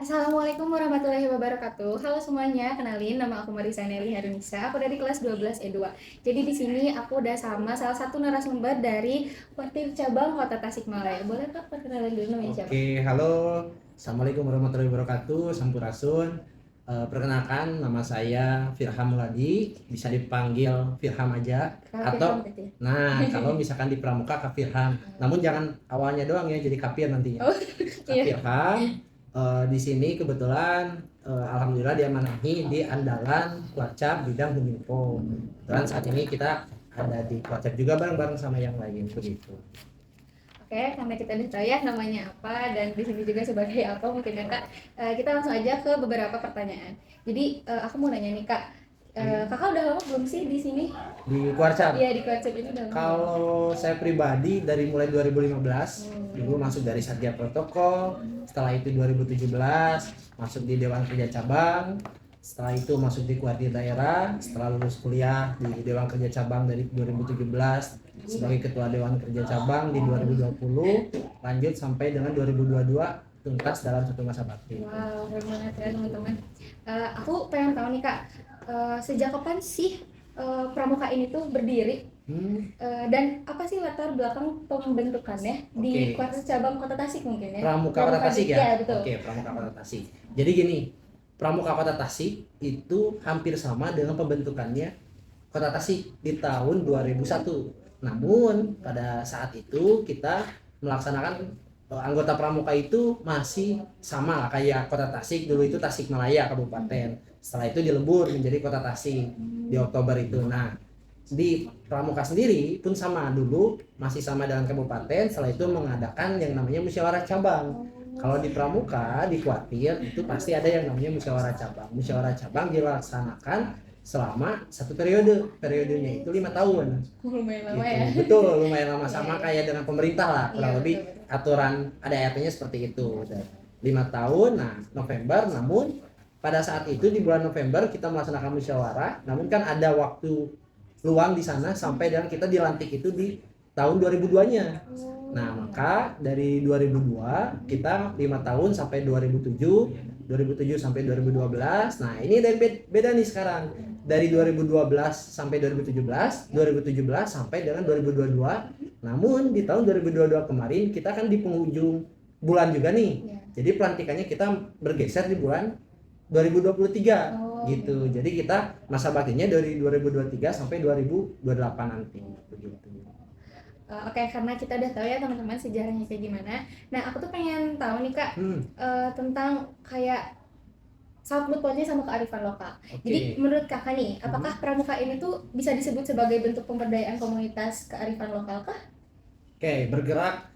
Assalamualaikum warahmatullahi wabarakatuh. Halo semuanya, kenalin nama aku Marisa Nelly Harunisa. Aku dari kelas 12 E2. Jadi di sini aku udah sama salah satu narasumber dari Portir Cabang Kota Tasikmalaya. Boleh Kak perkenalan dulu namanya siapa? Oke, halo. Assalamualaikum warahmatullahi wabarakatuh. Sampurasun. Perkenalkan, nama saya Firham Muladi. Bisa dipanggil Firham aja. Kak Firham Atau, berarti ya? nah, kalau misalkan di Pramuka Kak Firham. Namun jangan awalnya doang ya, jadi Kapir nantinya. Oh, Kak iya. Firham. Di sini kebetulan, alhamdulillah diamanahi di Andalan Kuarcap bidang Huminfo. Kebetulan saat ini kita ada di Kuarcap juga bareng-bareng sama yang lain begitu. Oke, karena kita udah tahu ya namanya apa dan di sini juga sebagai apa mungkin ya Kak. Kita langsung aja ke beberapa pertanyaan. Jadi aku mau nanya nih Kak, Kakak udah lama belum sih di sini? Di Kuarcap. Iya di konsep ini udah lama belum? Kalau saya pribadi dari mulai 2015, dulu masuk dari Satgas Protokol, setelah itu 2017 masuk di Dewan Kerja Cabang, setelah itu masuk di Kuartir Daerah, setelah lulus kuliah di Dewan Kerja Cabang dari 2017 sebagai Ketua Dewan Kerja Cabang di 2020, lanjut sampai dengan 2022 tuntas dalam satu masa bakti. Wow, keren banget ya teman-teman. Aku pengen tahu nih Kak, sejak kapan sih Pramuka ini tuh berdiri? Dan apa sih latar belakang pembentukannya di Oke. Kuartir Cabang Kota Tasik mungkin ya? Pramuka Kota Tasik ya? Iya, betul. Oke, Pramuka Kota Tasik. Jadi gini, Pramuka Kota Tasik itu hampir sama dengan pembentukannya Kota Tasik di tahun 2001. Namun pada saat itu kita melaksanakan anggota Pramuka itu masih sama lah kayak Kota Tasik dulu itu Tasikmalaya Kabupaten. Setelah itu dilebur menjadi Kota Tasik di Oktober itu. Nah, di Pramuka sendiri pun sama dulu masih sama dengan kabupaten, setelah itu mengadakan yang namanya musyawarah cabang. Kalau di Pramuka di Kuartir itu pasti ada yang namanya musyawarah cabang. Musyawarah cabang dilaksanakan selama satu periodenya itu 5 tahun Lumayan lama gitu. ya. Betul, lumayan lama, sama Iya. kayak dengan pemerintah lah kurang Iya, lebih betul, betul. aturan ada ART-nya seperti itu. Dan 5 tahun, nah November, namun pada saat itu di bulan November kita melaksanakan musyawarah, namun kan ada waktu luang di sana sampai dengan kita dilantik itu di tahun 2002-nya. Nah, maka dari 2002 kita 5 tahun sampai 2007 sampai 2012. Nah, ini dari beda nih sekarang. Dari 2012 sampai 2017 sampai dengan 2022. Namun di tahun 2022 kemarin kita kan di penghujung bulan juga nih. Iya. Jadi pelantikannya kita bergeser di bulan 2023 gitu. Jadi kita masa baktinya dari 2023 sampai 2028 nanti begitu. Oke, karena kita udah tahu ya teman-teman sejarahnya kayak gimana. Nah, aku tuh pengen tahu nih Kak, tentang kayak sangkut pautnya sama kearifan lokal. Jadi menurut Kakak nih, apakah Pramuka ini tuh bisa disebut sebagai bentuk pemberdayaan komunitas kearifan lokal kah? Oke, bergerak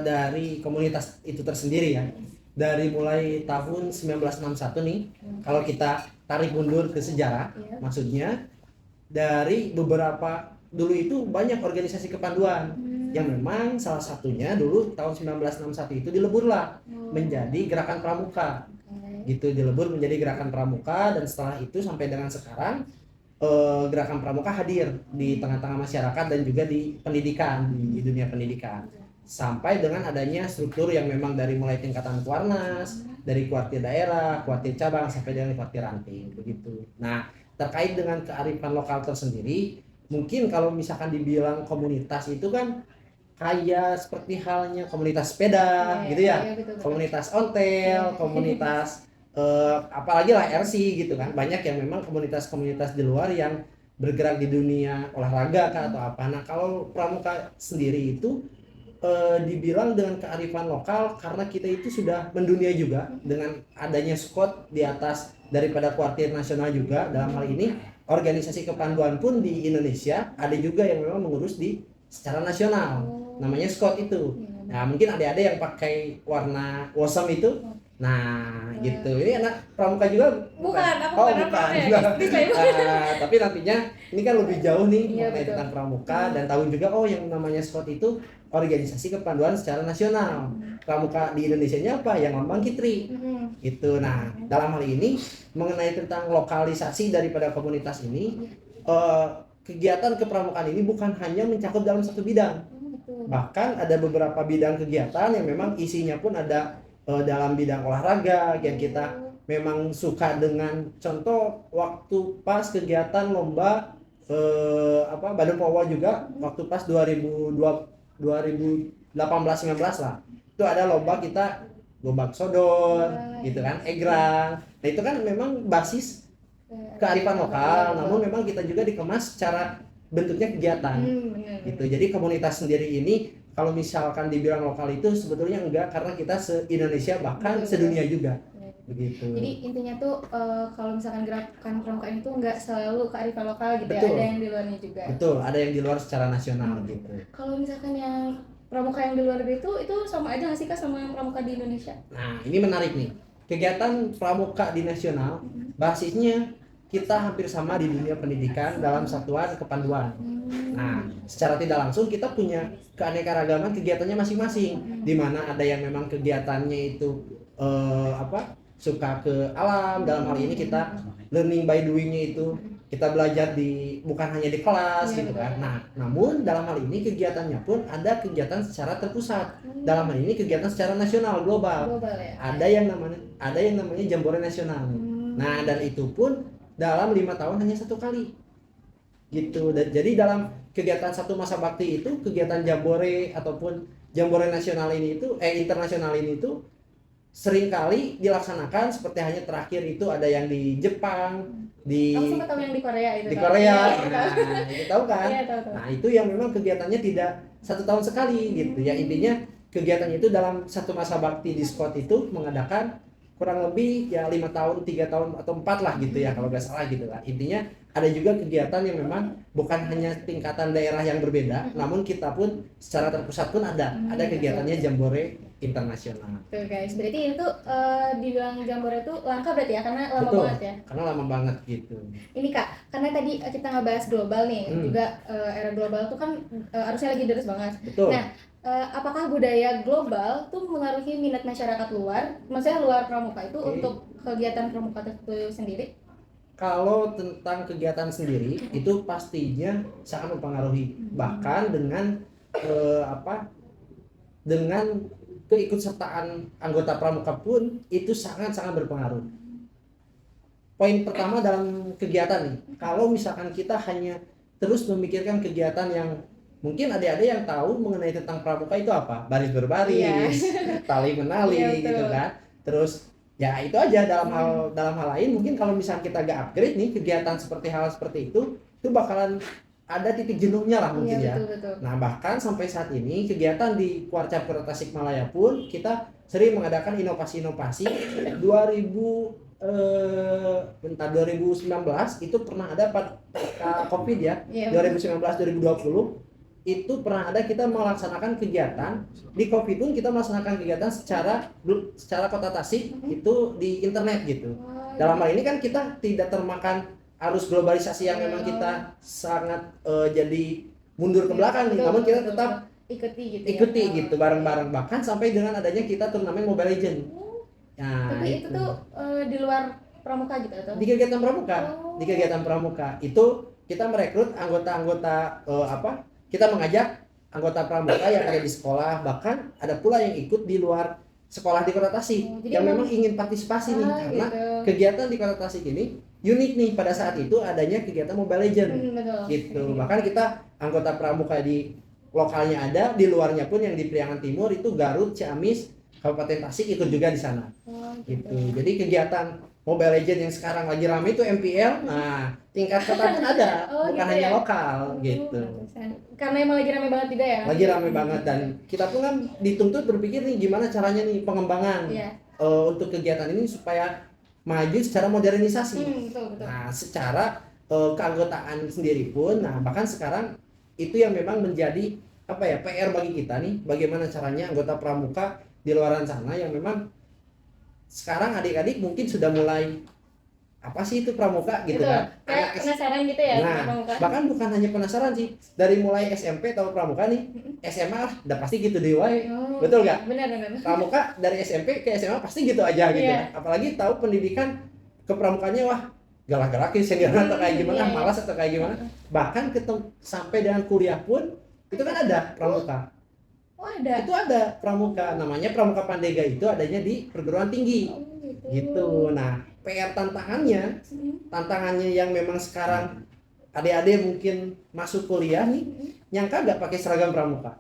dari komunitas itu tersendiri ya. Dari mulai tahun 1961 nih, kalau kita tarik mundur ke sejarah, Iya. maksudnya dari beberapa dulu itu banyak organisasi kepanduan yang memang salah satunya dulu tahun 1961 itu dileburlah menjadi Gerakan Pramuka. Gitu, dilebur menjadi Gerakan Pramuka, dan setelah itu sampai dengan sekarang Gerakan Pramuka hadir di tengah-tengah masyarakat dan juga di pendidikan, di dunia pendidikan. Sampai dengan adanya struktur yang memang dari mulai tingkatan Kuarnas, dari kuartir daerah, kuartir cabang sampai dengan kuartir ranting begitu. Nah, terkait dengan kearifan lokal tersendiri, mungkin kalau misalkan dibilang komunitas itu kan kayak seperti halnya komunitas sepeda gitu ya, Iya, betul, betul. komunitas ontel, komunitas apalagi lah RC gitu kan. Banyak yang memang komunitas-komunitas di luar yang bergerak di dunia olahraga kan atau apa. Nah, kalau Pramuka sendiri itu dibilang dengan kearifan lokal karena kita itu sudah mendunia juga dengan adanya squad di atas daripada kuartir nasional juga. Dalam hal ini organisasi kepanduan pun di Indonesia ada juga yang memang mengurus di secara nasional, namanya squad itu. Nah, mungkin ada yang pakai warna wasem itu. Nah, gitu. Ini anak Pramuka juga Bukan, aku oh bukan bukan apa-apa ya. juga. Disclaimer. Tapi nantinya ini kan lebih jauh nih Iya, mengenai betul. tentang Pramuka, dan tahu juga yang namanya squad itu organisasi kepanduan secara nasional. Pramuka di Indonesianya apa? Yang Lambang Kitri. Gitu. Nah, dalam hal ini mengenai tentang lokalisasi daripada komunitas ini, kegiatan kepramukaan ini bukan hanya mencakup dalam satu bidang. Bahkan ada beberapa bidang kegiatan yang memang isinya pun ada dalam bidang olahraga yang kita memang suka dengan, contoh waktu pas kegiatan lomba Badan Powo juga waktu pas 2018-19 lah, itu ada lomba kita gombak sodor gitu kan, egrang. Nah itu kan memang basis kearifan lokal, namun memang kita juga dikemas secara bentuknya kegiatan gitu. Jadi komunitas sendiri ini kalau misalkan dibilang lokal itu sebetulnya enggak, karena kita se-Indonesia bahkan sedunia juga. Begitu. Jadi intinya tuh kalau misalkan gerakan pramuka itu nggak selalu kearifan lokal gitu. Betul. Ya, ada yang di luarnya juga. Betul, ada yang di luar secara nasional gitu. Kalau misalkan yang pramuka yang di luar itu sama aja nggak sih Kak sama yang pramuka di Indonesia? Nah ini menarik nih, kegiatan pramuka di nasional basisnya kita hampir sama di dunia pendidikan dalam satuan kepanduan. Nah, secara tidak langsung kita punya keanekaragaman kegiatannya masing-masing, di mana ada yang memang kegiatannya itu suka ke alam. Dalam hal ini kita learning by doing-nya itu kita belajar bukan hanya di kelas gitu kan. Nah, namun dalam hal ini kegiatannya pun ada kegiatan secara terpusat. Dalam hal ini kegiatan secara nasional, global. Ya? Ada yang namanya Jambore Nasional. Nah, dan itu pun dalam 5 tahun hanya 1 kali gitu. Dan jadi dalam kegiatan satu masa bakti itu, kegiatan Jambore ataupun Jambore Nasional ini itu internasional ini itu seringkali dilaksanakan, seperti hanya terakhir itu ada yang di Jepang, Aku sempat tahu yang di Korea itu. Di Korea. Nah, itu tahu kan? Iya, tahu. Nah, itu yang memang kegiatannya tidak 1 tahun sekali gitu. Ya intinya kegiatannya itu dalam satu masa bakti di SCOT itu mengadakan kurang lebih ya 5 tahun, 3 tahun atau 4 lah gitu ya kalau nggak salah gitu lah. Intinya ada juga kegiatan yang memang bukan hanya tingkatan daerah yang berbeda, namun kita pun secara terpusat pun ada kegiatannya Jambore internasional. Tuh guys, berarti itu dibilang Jambore itu langka berarti ya, karena lama banget ya. Karena lama banget gitu. Ini Kak, karena tadi kita ngebahas global nih, juga era global tuh kan harusnya lagi deres banget. Betul. Nah, apakah budaya global tuh mengaruhi minat masyarakat luar, maksudnya luar pramuka itu untuk kegiatan pramuka itu sendiri? Kalau tentang kegiatan sendiri itu pastinya sangat mempengaruhi, bahkan dengan dengan keikutsertaan anggota pramuka pun itu sangat-sangat berpengaruh. Poin pertama dalam kegiatan nih, kalau misalkan kita hanya terus memikirkan kegiatan yang mungkin adik-adik yang tahu mengenai tentang pramuka itu apa? Baris berbaris, tali menali gitu kan. Terus ya itu aja, dalam hal lain mungkin kalau misalnya kita gak upgrade nih kegiatan seperti hal seperti itu bakalan ada titik jenuhnya lah mungkin ya. Betul. Nah bahkan sampai saat ini kegiatan di Kuarcap Kota Tasikmalaya pun kita sering mengadakan inovasi-inovasi. 2019 itu pernah ada COVID ya, 2019-2020 itu pernah ada kita melaksanakan kegiatan di COVID pun kita melaksanakan kegiatan secara Kota Tasik itu di internet gitu. Dalam hal ini kan kita tidak termakan arus globalisasi yang memang kita sangat jadi mundur ke belakang nih, namun kita tetap ikuti gitu bareng-bareng, bahkan sampai dengan adanya kita turnamen Mobile Legends. Nah, tapi itu tuh di luar pramuka gitu atau? Di kegiatan pramuka itu kita merekrut anggota-anggota kita mengajak anggota pramuka yang ada di sekolah, bahkan ada pula yang ikut di luar sekolah di Kota Tasik yang memang ingin partisipasi nih, karena kegiatan di Kota Tasik ini unik nih, pada saat itu adanya kegiatan Mobile Legends gitu. Bahkan kita anggota pramuka di lokalnya ada, di luarnya pun yang di Priangan Timur itu Garut, Ciamis, Kabupaten Tasik ikut juga di sana. Gitu. Jadi kegiatan Mobile Legends yang sekarang lagi ramai itu MPL. Nah, tingkat kota pun ada, bukan hanya lokal gitu. Karena emang lagi ramai banget juga ya. Lagi ramai banget, dan kita pun kan dituntut berpikir nih gimana caranya nih pengembangan untuk kegiatan ini supaya maju secara modernisasi. Betul. Nah, secara keanggotaan sendiri pun, nah bahkan sekarang itu yang memang menjadi PR bagi kita nih, bagaimana caranya anggota pramuka di luaran sana yang memang sekarang adik-adik mungkin sudah mulai apa sih itu pramuka gitu kan, kayak penasaran gitu ya. Nah, bahkan bukan hanya penasaran sih, dari mulai SMP tahu pramuka nih, SMA udah pasti gitu deh, betul nggak? Benar. Pramuka dari SMP ke SMA pasti gitu aja gitu. Apalagi tahu pendidikan kepramukannya, wah galak-galakin senior atau kayak gimana, malas atau kayak gimana. Bahkan sampai dengan kuliah pun itu kan ada pramuka. Oh ada. Itu ada pramuka, namanya Pramuka Pandega, itu adanya di perguruan tinggi. Oh gitu. Gitu. Nah, PR tantangannya yang memang sekarang adik-adik mungkin masuk kuliah nih, nyangka nggak pakai seragam pramuka.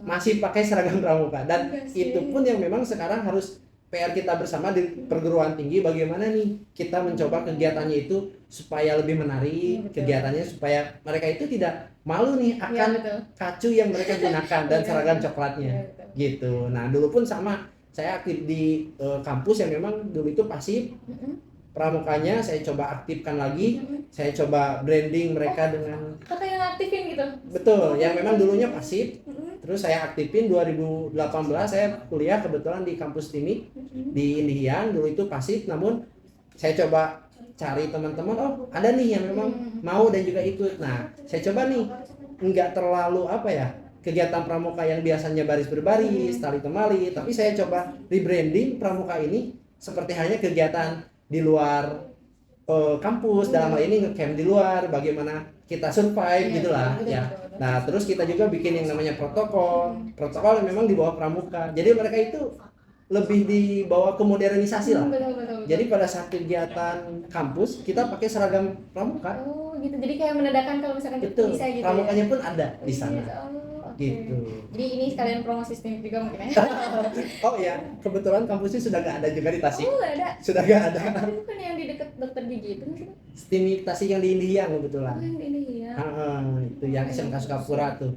Masih pakai seragam pramuka, dan itu pun yang memang sekarang harus PR kita bersama di perguruan tinggi, bagaimana nih kita mencoba kegiatannya itu supaya lebih menarik, kegiatannya supaya mereka itu tidak malu nih akan kacu yang mereka gunakan dan seragam coklatnya gitu. Nah dulu pun sama, saya aktif di kampus yang memang dulu itu pasif, pramukanya saya coba aktifkan lagi, saya coba branding mereka dengan kakak yang aktifin gitu. Betul, yang memang dulunya pasif. Terus saya aktifin 2018, saya kuliah kebetulan di kampus ini di Indihiang, dulu itu pasif, namun saya coba cari teman-teman, oh ada nih yang memang mau dan juga ikut. Nah saya coba nih nggak terlalu apa ya, kegiatan pramuka yang biasanya baris berbaris, tali temali, tapi saya coba rebranding pramuka ini seperti hanya kegiatan di luar kampus, dalam hal ini ngecamp di luar, bagaimana kita survive gitulah ya. Nah terus kita juga bikin yang namanya protokol yang memang di bawah pramuka, jadi mereka itu lebih dibawa ke modernisasi lah. Jadi pada saat kegiatan kampus kita pakai seragam pramuka. Oh gitu, jadi kayak menandakan kalau misalkan Betul, bisa gitu pramukanya ya? pun ada di sana. Gitu. Jadi ini sekalian promosi STIM juga mungkin ya. Oh iya, kebetulan kampusnya sudah nggak ada juga di Tasik. Oh nggak ada. Sudah nggak ada. Tapi bukan yang di dekat dokter gigi itu mungkin? STIM Tasik yang di Indihiang kebetulan. Oh yang di ini ya. Itu yang SMK Sukapura tuh.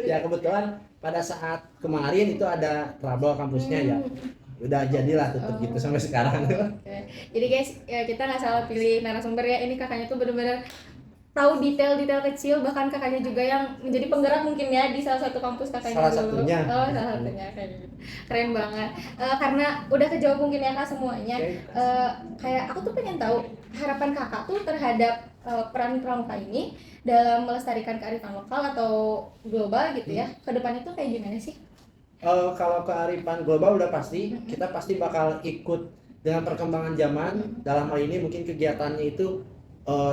Ya kebetulan pada saat kemarin itu ada trouble kampusnya ya. Udah jadilah tutup gitu sampai sekarang. Jadi guys, ya kita nggak salah pilih narasumber ya. Ini kakaknya tuh benar-benar tahu detail-detail kecil, bahkan kakaknya juga yang menjadi penggerak mungkin ya di salah satu kampus kakaknya salah dulu. satunya. Oh salah satunya kayak gitu. Keren banget. Karena udah kejawab mungkin ya kak semuanya. Kayak aku tuh pengen tahu harapan kakak tuh terhadap peran pramuka ini dalam melestarikan kearifan lokal atau global gitu ya. Kedepannya tuh kayak gimana sih? Kalau kearifan global udah pasti, kita pasti bakal ikut dengan perkembangan zaman. Dalam hal ini mungkin kegiatannya itu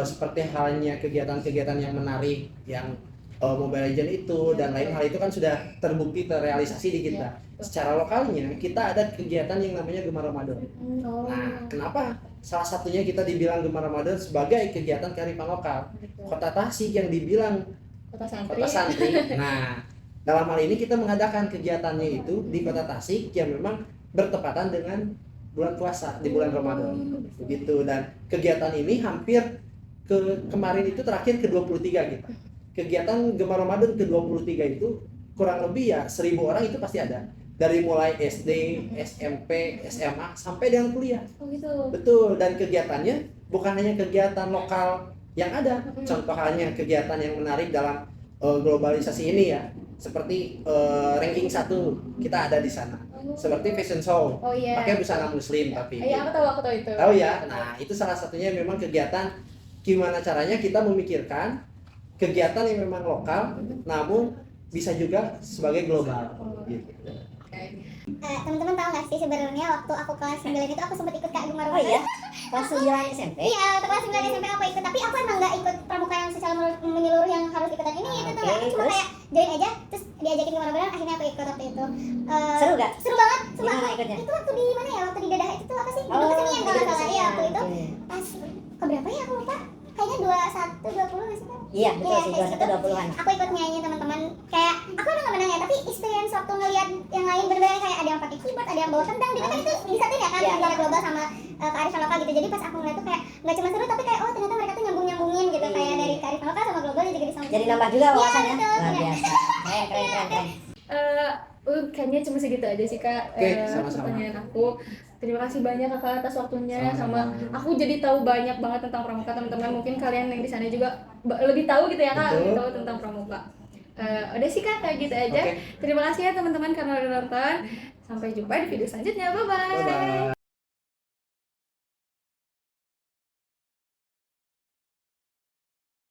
seperti halnya kegiatan-kegiatan yang menarik, yang Mobile Legends itu dan lain hal itu kan sudah terbukti terrealisasi di kita. Secara lokalnya kita ada kegiatan yang namanya Gemar Ramadan. Nah, kenapa? Salah satunya kita dibilang Gemar Ramadan sebagai kegiatan kearifan lokal. Kota Tasik yang dibilang kota santri. Nah, dalam hal ini kita mengadakan kegiatannya itu di Kota Tasik yang memang bertepatan dengan bulan puasa di bulan Ramadan. Begitu, dan kegiatan ini hampir kemarin itu terakhir ke-23 kita. Kegiatan Gemar Ramadan ke-23 itu kurang lebih ya 1000 orang itu pasti ada. Dari mulai SD, SMP, SMA sampai dengan kuliah. Oh gitu. Betul, dan kegiatannya bukan hanya kegiatan lokal yang ada. Contoh halnya kegiatan yang menarik dalam globalisasi ini ya. Seperti ranking 1 kita ada di sana. Seperti fashion show. Oh, iya. Pakai busana muslim tapi. Iya, aku tahu itu. Tahu ya. Nah, itu salah satunya memang kegiatan gimana caranya kita memikirkan kegiatan yang memang lokal namun bisa juga sebagai global gitu. Teman-teman tahu nggak sih sebenarnya waktu aku kelas 9 itu aku sempat ikut Kak Gemar Ramadan. Oh iya? Kelas 9 SMP? Iya, waktu kelas 9 SMP aku ikut, tapi aku emang nggak ikut pramuka yang secara menyeluruh yang harus ikutan ini itu tuh. Aku cuma kayak join aja, terus diajakin Gemar Ramadan, akhirnya aku ikut waktu itu. Seru gak? Seru banget. Di mana ikutnya? Itu waktu di mana ya? Waktu di Dadah itu tuh apa sih? Gedung kesenian kalau nggak salah. Iya, waktu itu pas keberapa ya aku lupa. Kayaknya 21, 20 nggak sih Kak? Iya betul sih, 21-20-an. Aku ikut nyanyi teman-teman, kayak aku emang nggak menang ya, tapi experience waktu ngeliat yang lain berbeda, kayak ada yang pakai keyboard, ada yang bawa kendang, gitu kan itu disatuin ya kan antara global sama kearifan lokal gitu. Jadi pas aku ngeliat tuh kayak nggak cuma seru, tapi kayak oh ternyata mereka tuh nyambung-nyambungin gitu, kayak dari kearifan lokal sama global juga disambung. Jadi nambah juga wawasannya. Iya, betul, Luar biasa. Keren. Kayaknya cuma segitu aja sih kak. Oke, sama-sama. Pertanyaan aku. Terima kasih banyak kakak atas waktunya, sama aku jadi tahu banyak banget tentang pramuka. Teman-teman mungkin kalian yang di sana juga lebih tahu gitu ya kak, lebih tahu tentang pramuka. Udah sih kak, kayak gitu aja. Terima kasih ya teman-teman karena udah nonton. Sampai jumpa di video selanjutnya. Bye bye.